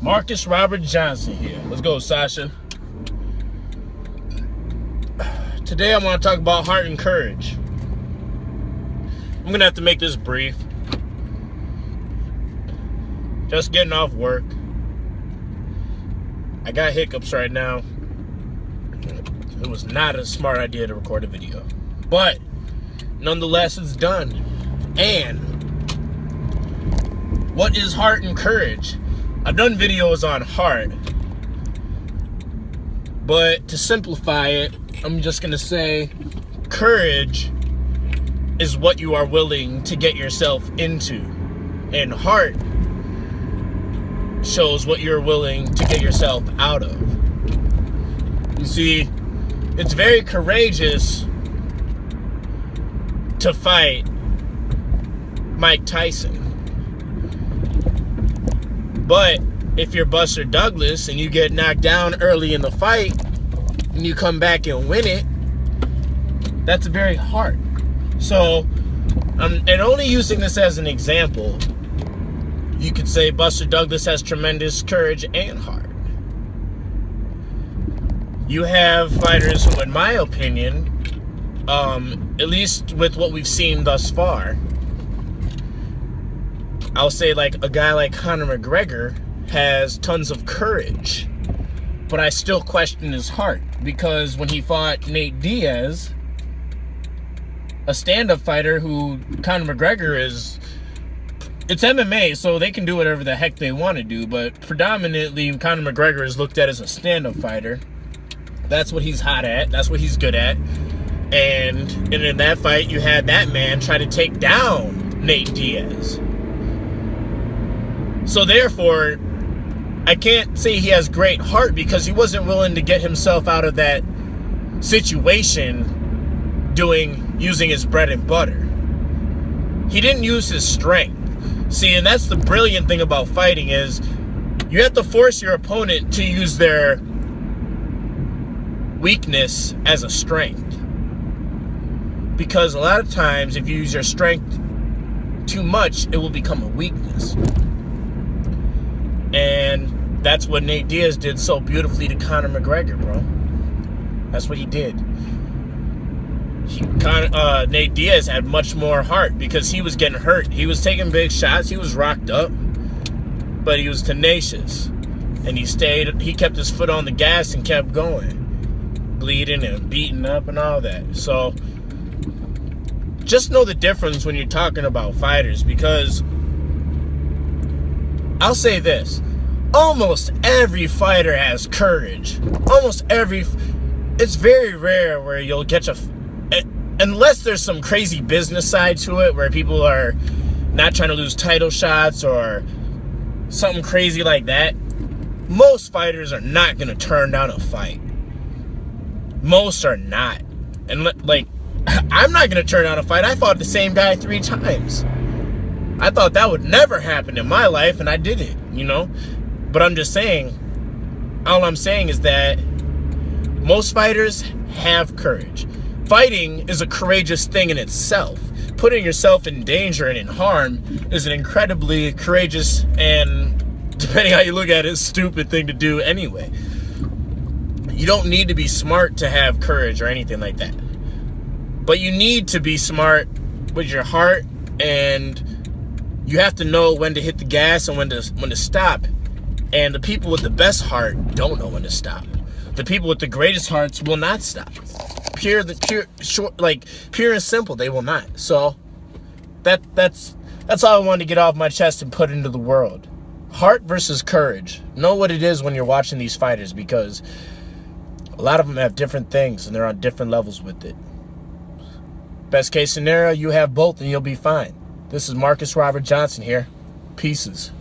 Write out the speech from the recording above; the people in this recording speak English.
Marcus Robert Johnson here. Let's go, Sasha. Today I want to talk about heart and courage. I'm going to have to make this brief. Just getting off work. I got hiccups right now. It was not a smart idea to record a video. But, nonetheless, it's done. And, what is heart and courage? I've done videos on heart. But, to simplify it, I'm just going to say, courage is what you are willing to get yourself into. And heart shows what you're willing to get yourself out of. You see, it's very courageous to fight Mike Tyson. But if you're Buster Douglas and you get knocked down early in the fight and you come back and win it, that's very hard. So, and only using this as an example, you could say Buster Douglas has tremendous courage and heart. You have fighters who, in my opinion, at least with what we've seen thus far, I'll say like a guy like Conor McGregor has tons of courage, but I still question his heart, because when he fought Nate Diaz, a stand-up fighter who Conor McGregor is, it's MMA, so they can do whatever the heck they want to do, but predominantly Conor McGregor is looked at as a stand-up fighter. That's what he's hot at. That's what he's good at. And in that fight, you had that man try to take down Nate Diaz. So therefore, I can't say he has great heart, because he wasn't willing to get himself out of that situation using his bread and butter. He didn't use his strength. See, and that's the brilliant thing about fighting, is you have to force your opponent to use their weakness as a strength. Because a lot of times, if you use your strength too much, it will become a weakness. And that's what Nate Diaz did so beautifully to Conor McGregor, bro. That's what he did. Nate Diaz had much more heart because he was getting hurt. He was taking big shots. He was rocked up. But he was tenacious. And he kept his foot on the gas and kept going. Bleeding and beating up and all that. So, just know the difference when you're talking about fighters, because I'll say this. Almost every fighter has courage. It's very rare where you'll get unless there's some crazy business side to it, where people are not trying to lose title shots or something crazy like that. Most fighters are not going to turn down a fight. Most are not. And like, I'm not going to turn down a fight. I fought the same guy 3 times. I thought that would never happen in my life, and I did it, But I'm just saying, all I'm saying is that most fighters have courage. Fighting is a courageous thing in itself. Putting yourself in danger and in harm is an incredibly courageous and, depending how you look at it, stupid thing to do anyway. You don't need to be smart to have courage or anything like that. But you need to be smart with your heart, and you have to know when to hit the gas and when to stop. And the people with the best heart don't know when to stop. The people with the greatest hearts will not stop. Pure and simple, they will not. So that's all I wanted to get off my chest and put into the world. Heart versus courage. Know what it is when you're watching these fighters, because a lot of them have different things and they're on different levels with it. Best case scenario, you have both and you'll be fine. This is Marcus Robert Johnson here. Pieces.